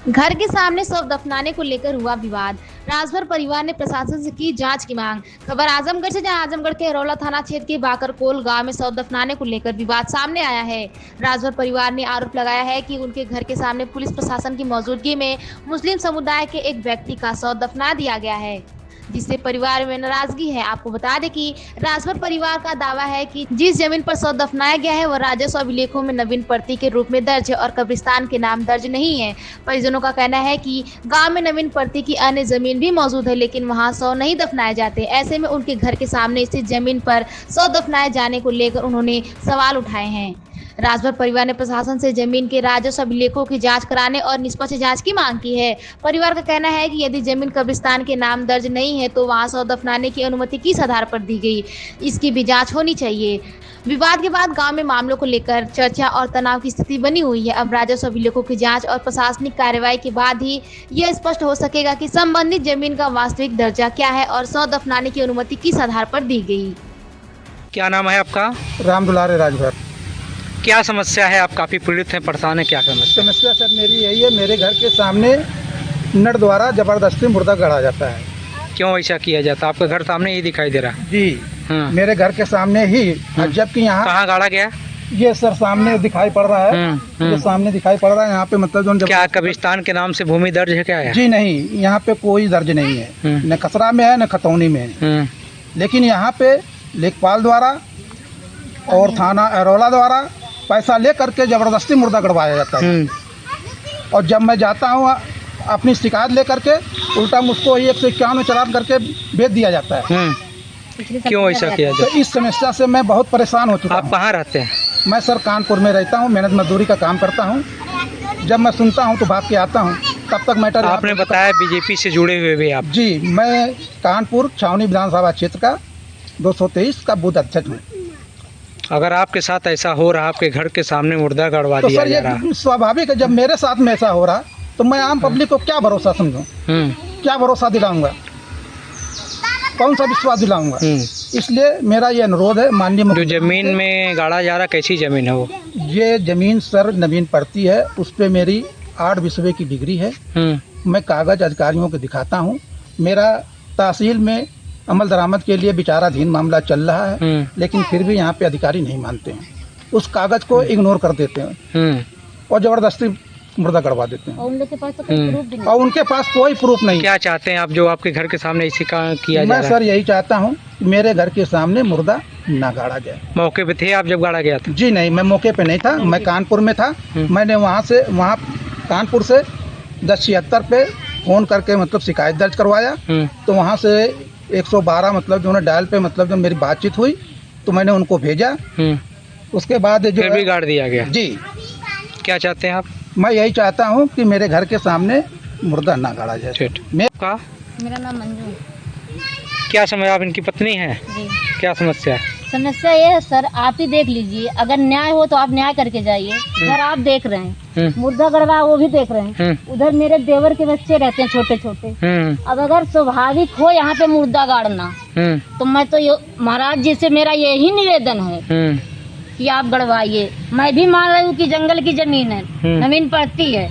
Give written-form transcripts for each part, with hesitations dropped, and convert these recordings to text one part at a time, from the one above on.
घर के सामने शव दफनाने को लेकर हुआ विवाद। राजभर परिवार ने प्रशासन से की जांच की मांग। खबर आजमगढ़ से, जहां आजमगढ़ के अरौला थाना क्षेत्र के बाकरकोल गांव में शव दफनाने को लेकर विवाद सामने आया है। राजभर परिवार ने आरोप लगाया है कि उनके घर के सामने पुलिस प्रशासन की मौजूदगी में मुस्लिम समुदाय के एक व्यक्ति का शव दफना दिया गया है, जिससे परिवार में नाराजगी है। आपको बता दें कि राजभर परिवार का दावा है कि जिस जमीन पर शव दफनाया गया है वह राजस्व अभिलेखों में नवीन पर्ती के रूप में दर्ज है और कब्रिस्तान के नाम दर्ज नहीं है। परिजनों का कहना है कि गांव में नवीन पर्ती की अन्य जमीन भी मौजूद है, लेकिन वहां शव नहीं दफनाए जाते। ऐसे में उनके घर के सामने स्थित जमीन पर शव दफनाए जाने को लेकर उन्होंने सवाल उठाए हैं। राजभर परिवार ने प्रशासन से जमीन के राजस्व अभिलेखों की जांच कराने और निष्पक्ष जांच की मांग की है। परिवार का कहना है कि यदि जमीन कब्रिस्तान के नाम दर्ज नहीं है तो वहां शव दफनाने की अनुमति किस आधार पर दी गई, इसकी भी जांच होनी चाहिए। विवाद के बाद गांव में मामलों को लेकर चर्चा और तनाव की स्थिति बनी हुई है। अब राजस्व अभिलेखों की जांच और प्रशासनिक कार्रवाई के बाद ही यह स्पष्ट हो सकेगा कि संबंधित जमीन का वास्तविक दर्जा क्या है और शव दफनाने की अनुमति किस आधार पर दी गई। क्या नाम है आपका? राम दुलारे राजभर। क्या समस्या है? आप काफ़ी पीड़ित हैं, परेशान हैं, क्या समस्या सर मेरी यही है, मेरे घर के सामने नर द्वारा जबरदस्ती मुर्दा गड़ा जाता है। क्यों ऐसा किया जाता है? आपके घर सामने ही दिखाई दे रहा है। जी मेरे घर के सामने ही, जबकि यहाँ कहाँ गाड़ा गया? ये सर सामने दिखाई पड़ रहा है, ये सामने दिखाई पड़ रहा है। यहाँ पे मतलब जो क्या कब्रिस्तान के नाम से भूमि दर्ज है क्या है? जी नहीं, यहाँ पे कोई दर्ज नहीं है, न खसरा में है न खतौनी में है। लेकिन यहाँ पे लेखपाल द्वारा और थाना अरौला द्वारा पैसा ले करके जबरदस्ती मुर्दा गड़वाया जाता है। और जब मैं जाता हूँ अपनी शिकायत ले करके, उल्टा मुझको 151 चालान करके भेज दिया जाता है। क्यों ऐसा किया जाता है? तो इस समस्या से मैं बहुत परेशान हो चुका हूँ। आप कहाँ रहते हैं? मैं सर कानपुर में रहता हूँ, मेहनत मजदूरी का काम करता हूँ। जब मैं सुनता हूँ तो भाग के आता हूँ, तब तक मैटर। आपने बताया बीजेपी से जुड़े हुए भी आप? जी, मैं कानपुर छावनी विधानसभा क्षेत्र का 223 का बूथ अध्यक्ष हूँ। अगर आपके साथ ऐसा हो रहा, आपके घर के सामने मुर्दा गड़वा तो दिया सर जा रहा, ये स्वाभाविक है। जब मेरे साथ में ऐसा हो रहा तो मैं आम पब्लिक को क्या भरोसा समझूं, क्या भरोसा दिलाऊंगा, कौन सा विश्वास दिलाऊंगा। इसलिए मेरा ये अनुरोध है माननीय जो जमीन में गाड़ा जा रहा, कैसी जमीन है वो? ये जमीन सर नवीन पड़ती है, उस पर मेरी 8 विषय की डिग्री है। मैं कागज अधिकारियों को दिखाता हूँ। मेरा तहसील में अमल दरामद के लिए विचाराधीन मामला चल रहा है, लेकिन फिर भी यहाँ पे अधिकारी नहीं मानते हैं, उस कागज को इग्नोर कर देते हैं और जबरदस्ती मुर्दा करवा देते हैं। और उनके पास कोई प्रूफ नहीं। क्या चाहते हैं आप जो आपके घर के सामने इसी का किया जा रहा है? मैं सर यही चाहता हूँ कि मेरे घर के सामने मुर्दा ना गाड़ा जाए। मौके पे थे आप जब गाड़ा गया था? जी नहीं, मैं मौके पे नहीं था, मैं कानपुर में था। मैंने वहाँ कानपुर से 1076 पे फ़ोन करके मतलब शिकायत दर्ज करवाया। तो वहाँ से 112 मतलब जो डायल पे मतलब जब मेरी बातचीत हुई तो मैंने उनको भेजा। उसके बाद जो फिर भी गाड़ दिया गया। जी, क्या चाहते हैं आप? मैं यही चाहता हूँ कि मेरे घर के सामने मुर्दा ना गाड़ा जाए। मेरा नाम मंजू। क्या समय? आप इनकी पत्नी हैं? जी। क्या समस्या है? समस्या ये है सर, आप ही देख लीजिए, अगर न्याय हो तो आप न्याय करके जाइए। इधर आप देख रहे हैं मुर्दा गड़वा, वो भी देख रहे हैं। उधर मेरे देवर के बच्चे रहते हैं छोटे छोटे। अब अगर स्वाभाविक हो यहाँ पे मुर्दा गाड़ना, तो मैं तो महाराज जी से मेरा यही निवेदन है कि आप गड़वाइए। मैं भी मान रही हूँ कि जंगल की जमीन है, जमीन पड़ती है,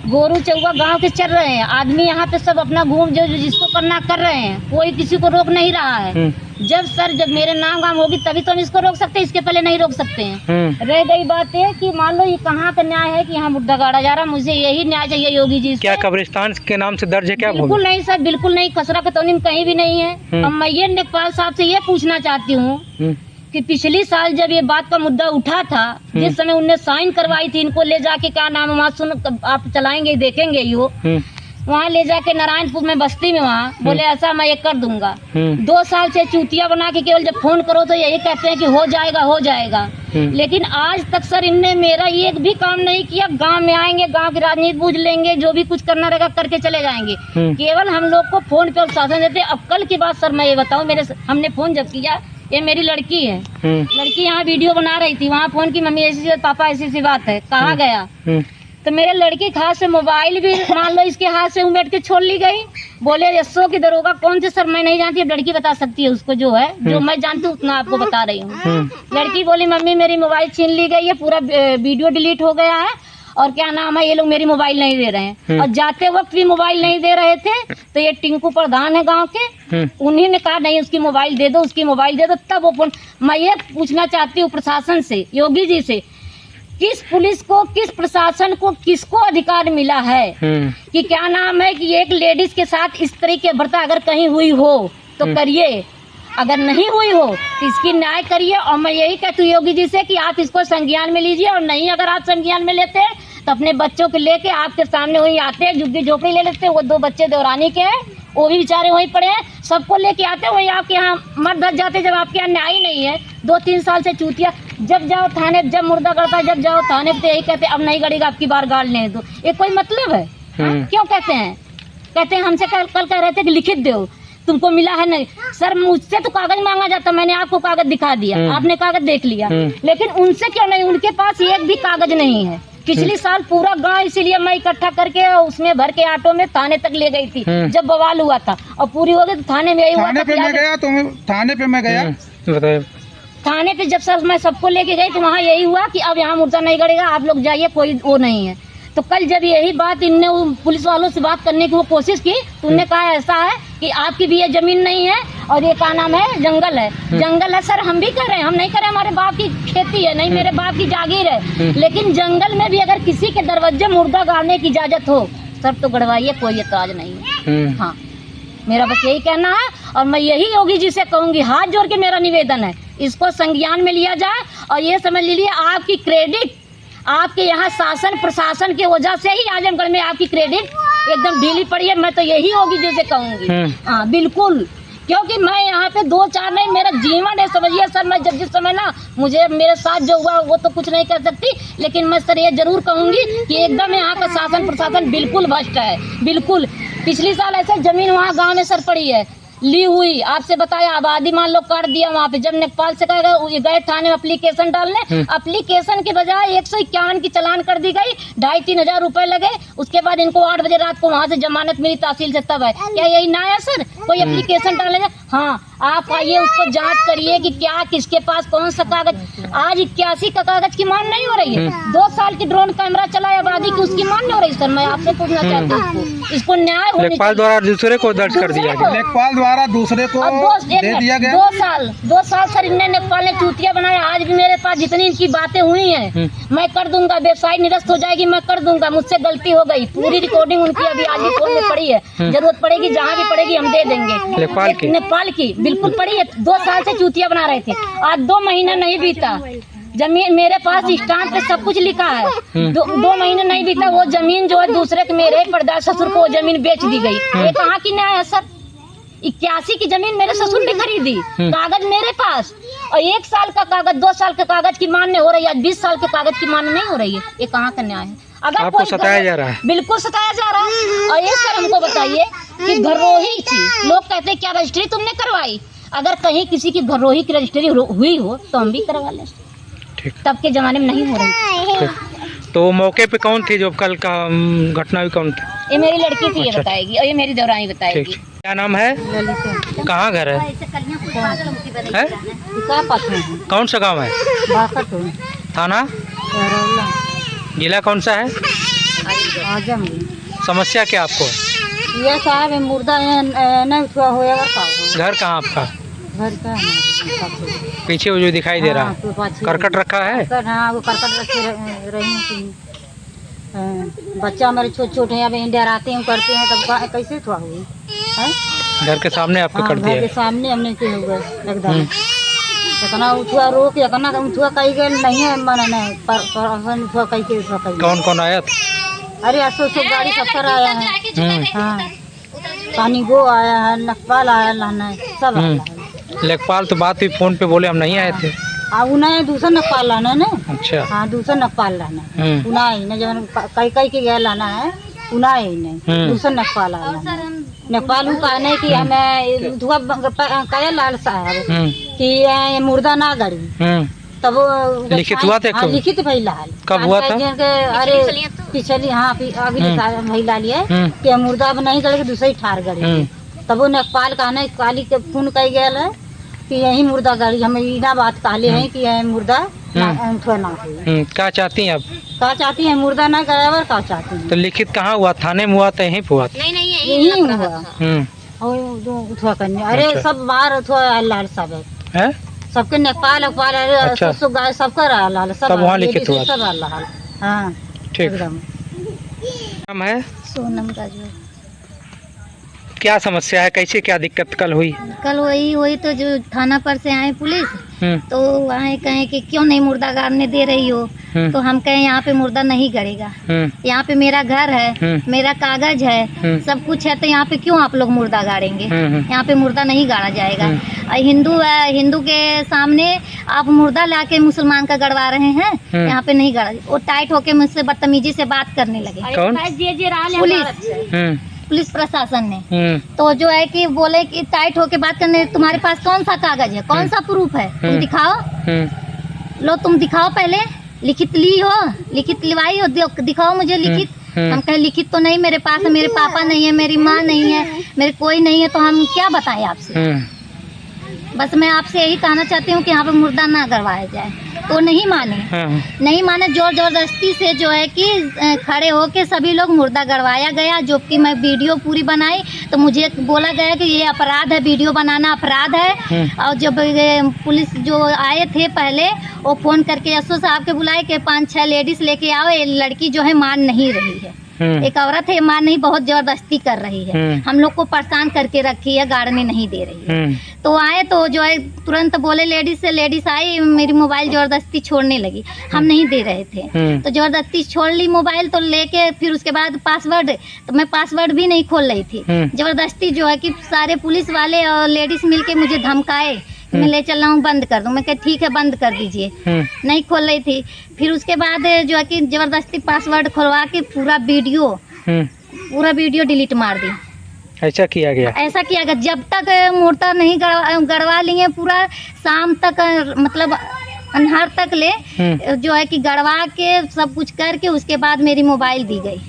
गोरू चौवा गांव के चल रहे हैं, आदमी यहाँ पे सब अपना घूम जो जिसको करना कर रहे हैं, कोई किसी को रोक नहीं रहा है। जब मेरे नाम गाम होगी तभी तो हम इसको रोक सकते हैं, इसके पहले नहीं रोक सकते हैं। रह गई बात है कि मान लो ये कहाँ का न्याय है कि यहाँ मुर्दा गाड़ा जा रहा, मुझे यही न्याय चाहिए योगी जी से। क्या कब्रिस्तान के नाम से दर्ज है क्या? बिल्कुल नहीं सर, बिल्कुल नहीं, खसरा खतौनी में कहीं भी नहीं है। अब मैं ये लेखपाल साहब से ये पूछना चाहती हूँ कि पिछली साल जब ये बात का मुद्दा उठा था, जिस समय उनने साइन करवाई थी, इनको ले जाके क्या नाम वहाँ सुन आप चलाएंगे देखेंगे यो, वहाँ ले जाके नारायणपुर में बस्ती में वहाँ बोले ऐसा मैं ये कर दूंगा। 2 साल से चूतिया बना के केवल जब फोन करो तो यही कहते हैं कि हो जाएगा हो जाएगा। लेकिन आज तक सर इनने मेरा एक भी काम नहीं किया। गांव में आएंगे, गांव की राजनीति बूझ लेंगे, जो भी कुछ करना रहेगा करके चले जाएंगे। केवल हम लोग को फोन पे शासन देते। अब कल की बात सर मैं ये बताऊँ, हमने फोन जब किया, ये मेरी लड़की है, लड़की यहाँ वीडियो बना रही थी, वहाँ फोन की मम्मी ऐसी पापा ऐसी बात है, कहाँ गया? तो मेरे लड़की के हाथ से मोबाइल भी मान लो इसके हाथ से उमेट के छोड़ ली गई। बोले एसओ की दरोगा कौन से सर मैं नहीं जानती, अब लड़की बता सकती है उसको, जो है जो मैं जानती हूँ उतना आपको बता रही हूँ। लड़की बोली मम्मी मेरी मोबाइल छीन ली गई है, पूरा वीडियो डिलीट हो गया है और क्या नाम है, ये लोग मेरी मोबाइल नहीं दे रहे हैं। और जाते वक्त भी मोबाइल नहीं दे रहे थे, तो ये टिंकू प्रधान है गांव के, उन्हीं ने कहा नहीं उसकी मोबाइल दे दो, उसकी मोबाइल दे दो। तब वो मैं ये पूछना चाहती हूँ प्रशासन से, योगी जी से, किस पुलिस को, किस प्रशासन को, किसको अधिकार मिला है कि क्या नाम है कि एक लेडीज के साथ इस तरह की बर्ता अगर कहीं हुई हो तो करिए, अगर नहीं हुई हो तो इसकी न्याय करिए। और मैं यही कहती हूँ योगी जी से कि आप इसको संज्ञान में लीजिए, और नहीं अगर आप संज्ञान में लेते हैं तो अपने बच्चों को लेके आपके सामने वही आते हैं, झुग्गी झोपड़ी ले लेते हैं। वो 2 बच्चे देवरानी के हैं, वो भी बेचारे वहीं पड़े हैं, सबको लेके आते हैं, वही आपके यहाँ मर धस जाते जब आपके यहाँ न्याय ही नहीं है। 2-3 साल से चूतिया, जब जाओ थाने, जब मुर्दा गड़ता है, जब जाओ थाने पे यही कहते अब नहीं गड़ेगा, आपकी बार गाड़ लेने दो। ये कोई मतलब है? क्यों कहते हैं? कहते हैं हमसे कल कह रहे थे कि लिखित दो, तुमको मिला है नहीं। सर मुझसे तो कागज मांगा जाता, मैंने आपको कागज दिखा दिया, आपने कागज देख लिया, लेकिन उनसे क्यों नहीं? उनके पास एक भी कागज नहीं है। पिछली साल पूरा गांव इसीलिए मैं इकट्ठा करके उसमें भर के ऑटो में थाने तक ले गई थी जब बवाल हुआ था, और पूरी हो गई तो थाने में यही हुआ था। थाने पे मैं गया थाने पे जब सर मैं सबको लेके गई तो वहाँ यही हुआ कि अब यहाँ मुर्दा नहीं गड़ेगा, आप लोग जाइए, कोई वो नहीं है। तो कल जब यही बात इनने पुलिस वालों से बात करने की वो कोशिश की तो उन्होंने कहा ऐसा है कि आपकी भी ये जमीन नहीं है और ये क्या नाम है, जंगल है। जंगल है सर, हम भी कर रहे हैं, हम नहीं कर रहे, हमारे बाप की खेती है, नहीं मेरे बाप की जागीर है, लेकिन जंगल में भी अगर किसी के दरवाजे मुर्दा गाड़ने की इजाजत हो सर तो गड़वाइए, कोई एतराज नहीं है। हाँ, मेरा बस यही कहना है, और मैं यही योगी जी से कहूंगी, हाथ जोड़ के मेरा निवेदन है, इसको संज्ञान में लिया जाए। और ये समझ लीजिए आपकी क्रेडिट, आपके यहाँ शासन प्रशासन की वजह से ही आजमगढ़ में आपकी क्रेडिट एकदम ढीली पड़ी है। मैं तो यही योगी जी से कहूंगी, हाँ बिल्कुल, क्योंकि मैं यहाँ पे 2-4 नहीं, मेरा जीवन है, समझिए सर। मैं जब जिस समय ना मुझे मेरे साथ जो हुआ वो तो कुछ नहीं कर सकती, लेकिन मैं सर ये जरूर कहूंगी कि एकदम यहाँ का शासन प्रशासन बिल्कुल भ्रष्ट है, बिल्कुल। पिछली साल ऐसे जमीन वहाँ गाँव में सर पड़ी है, ली हुई, आपसे बताया, आबादी मान लो काट दिया वहाँ पे। जब नेपाल से गए थाने में एप्लीकेशन डालने, एप्लीकेशन के बजाय 151 की चालान कर दी गई, 2,500-3 हजार रुपए लगे। उसके बाद इनको 8 बजे रात को वहाँ से जमानत मिली तहसील से, तब है। क्या यही ना है सर? कोई एप्लीकेशन डालेगा, हाँ आप आइए उसको जांच करिए कि क्या किसके पास कौन सा कागज। आज 81 का कागज की मांग नहीं हो रही है, 2 साल की ड्रोन कैमरा चलाए आबादी की, उसकी मांग नहीं हो रही। सर मैं आपसे पूछना चाहती हूँ, इसको न्याय होना चाहिए। लेखपाल द्वारा दूसरे को दर्ज कर दिया गया, लेखपाल द्वारा दूसरे को दे दिया गया। 2 साल सर इनने नेपाल ने चूतिया बनाया। आज भी मेरे पास जितनी इनकी बातें हुई हैं मैं कर दूंगा, वेबसाइट निरस्त हो जाएगी, मैं कर दूंगा, मुझसे गलती हो गई। पूरी रिकॉर्डिंग उनकी अभी आज भी फोन में पड़ी है, जरूरत पड़ेगी जहाँ भी पड़ेगी हम दे देंगे। नेपाल की बिल्कुल पड़ी है, 2 साल से चूतिया बना रहे थे। आज 2 महीना नहीं बीता, जमीन मेरे पास स्टाम्प पे सब कुछ लिखा है, 2 महीने नहीं बीता, वो जमीन जो है दूसरे के, मेरे परदादा ससुर को वो जमीन बेच दी गई। ये कहाँ की न्याय है सर? 81 की जमीन मेरे ससुर ने खरीदी, कागज मेरे पास, और 1 साल का कागज, 2 साल के कागज की मान्य हो रही है, 20 साल के कागज की मान्य नहीं हो रही है। ये कहाँ का न्याय है? अगर आपको सताया जा रहा है, बिल्कुल सताया जा रहा है। और ये सर हमको बताइए कि घरोही थी, लोग कहते हैं क्या रजिस्ट्री तुमने करवाई? अगर कहीं किसी की घरोही की रजिस्ट्री हुई हो तो हम भी करवा लें, तब के जमाने में नहीं हो रही। तो मौके पे कौन थी जो कल का घटना हुई, कौन थी? ये मेरी लड़की थी, ये बताएगी, और ये मेरी देवरानी बताएगी। क्या नाम है, कहाँ घर है? कौन सा गांव है? थाना जिला कौन सा है? समस्या क्या आपको? ये साहब मुर्दा नहीं उठा होएगा। घर कहाँ आपका? घर का पीछे वो जो दिखाई दे रहा है, करकट रखा है? हाँ, वो करकट रखे रही। बच्चा हमारे छोटे छोटे हैं, अब डराते हैं, करते हैं, तब कैसे थोड़ा हुई है? घर के सामने आपको कर दिया? घर के सामने हमने क्यों हुआ एकदम। इतना उठुआ रोक, इतना उठुआ कहीं गए नहीं है, मन नहीं पर उठुआ कहीं के उठुआ कहीं। कौन कौन आया था? अरे 80 गाड़ी सफर आया है, हाँ पानी गो आया है, लेखपाल आया, लाना सब आया। लेखपाल तो बात हुई फोन पे, बोले हम नहीं आए थे। उन्हें दूसरा नकपाल लाना ना। अच्छा, हाँ दूसरा नकपाल लाना, उन्हें न जब कई के गया लाना है, उन्हें नहीं दूसरा नकपाल लाना। नेपाल कहने की हमें कया लाल साहब कि मुर्दा ना गड़ी, तब लिखित हुआ था? लिखित भाई लाल कब हुआ था? अरे पिछली, हाँ अगली भाई लाल है कि मुर्दा अब नहीं गड़े, दूसरी ठार गड़ी। तब वो नेपाल कहने काली के फोन कही गया है कि यही मुर्दा गाड़ी, हमें इना बात कहले हैं कि यही मुर्दा उठवा ना हुई। क्या चाहती हैं अब? का चाहती है मुर्दा ना करावर का चाहती है तो लिखित कहाँ हुआ? थाने में हुआ था यहीं पे हुआ था? यही हुआ और जो उठवा करने अरे अच्छा। सब बाहर उठवा अल्लाह सब है? सबके नेपाल अखबार अच्छा। सबका अल्लाह सब वहाँ लिखित हुआ था। सब अल्लाह हाँ ठीक। एकदम। नाम है? सोनम का जो क्या समस्या है, कैसे क्या दिक्कत कल हुई? कल वही तो जो थाना पर से आए पुलिस तो वहाँ कहें कि क्यों नहीं मुर्दा गाड़ने दे रही हो। तो हम कहें यहाँ पे मुर्दा नहीं गड़ेगा, यहाँ पे मेरा घर है, मेरा कागज है, सब कुछ है, तो यहाँ पे क्यों आप लोग मुर्दा गाड़ेंगे? यहाँ पे मुर्दा नहीं गाड़ा जाएगा। हिंदू है, हिंदू के सामने आप मुर्दा लाके मुसलमान का गड़वा रहे हैं, यहाँ पे नहीं गाड़ा। वो टाइट होके मुझसे बदतमीजी से बात करने लगे। कौन? पुलिस प्रशासन ने तो जो है कि बोले कि टाइट होके बात करने, तुम्हारे पास कौन सा कागज है, कौन सा प्रूफ है, तुम दिखाओ। लो तुम दिखाओ, पहले लिखित ली हो, लिखित लिवाई हो, दिखाओ मुझे लिखित। हम कहे लिखित तो नहीं मेरे पास है, मेरे पापा नहीं है, मेरी माँ नहीं है, मेरे कोई नहीं है, तो हम क्या बताएं आपसे। बस मैं आपसे यही कहना चाहती हूँ कि यहाँ पे मुर्दा ना करवाया जाए। तो नहीं माने, नहीं माने, जोर जबरदस्ती से जो है कि खड़े होके सभी लोग मुर्दा गड़वाया गया। जो कि मैं वीडियो पूरी बनाई तो मुझे बोला गया कि ये अपराध है, वीडियो बनाना अपराध है। और जब पुलिस जो आए थे पहले वो फ़ोन करके एसओ साहब के बुलाए कि 5-6 लेडीज़ लेके आओ, ये लड़की जो है मान नहीं रही है, एक औरत है मान नहीं, बहुत जबरदस्ती कर रही है, हम लोग को परेशान करके रखी है, गाड़ने नहीं दे रही है। तो आए तो जो है तुरंत बोले लेडीज से, लेडीज आई, मेरी मोबाइल जबरदस्ती छोड़ने लगी, हम नहीं दे रहे थे तो जबरदस्ती छोड़ ली मोबाइल। तो लेके फिर उसके बाद पासवर्ड, तो मैं पासवर्ड भी नहीं खोल रही थी, जबरदस्ती जो है कि सारे पुलिस वाले और लेडीज मिलके मुझे धमकाए, मैं ले चल रहा हूँ, बंद कर दूँ। मैं कहा ठीक है बंद कर दीजिए, नहीं खोल रही थी। फिर उसके बाद जो है कि जबरदस्ती पासवर्ड खोलवा के पूरा वीडियो डिलीट मार दी। ऐसा किया गया? ऐसा किया गया। जब तक मुर्दा नहीं गड़वा लिए, पूरा शाम तक मतलब अन्हार तक ले जो है कि गड़वा के सब कुछ करके उसके बाद मेरी मोबाइल दी गई।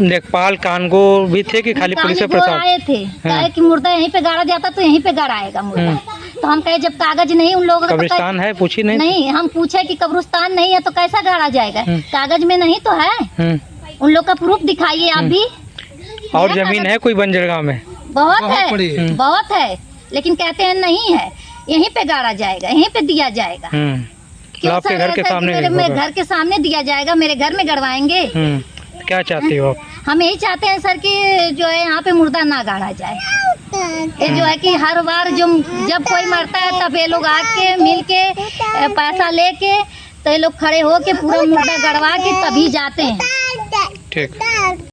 नेपाल कानगो भी थे कि खाली पुलिस प्रशासन आए थे? कहे कि मुर्दा यहीं पे गाड़ा जाता तो यहीं पे गड़ाएगा मुर्दा। तो हम कहे जब कागज नहीं उन लोगों का, कब्रिस्तान है, पूछी नहीं, हम पूछे कि कब्रिस्तान नहीं है तो कैसा गाड़ा जाएगा, कागज में नहीं तो है, उन लोग का प्रूफ दिखाइए आप भी। और जमीन है कोई बंजरगांव में? बहुत है, लेकिन कहते हैं नहीं है, यहीं पे गाड़ा जाएगा, यहीं पे दिया जाएगा। क्यों सर? घर के सामने, मेरे घर के सामने दिया जाएगा, मेरे घर में गड़वाएंगे। क्या चाहती हो? हम यही चाहते हैं सर कि जो है यहाँ पे मुर्दा ना गाड़ा जाए। ये जो है कि हर बार जब कोई मरता है तब ये लोग आके मिल के पैसा लेके तो ये लोग खड़े हो के पूरा मुर्दा गड़वा के तभी जाते हैं। ठीक।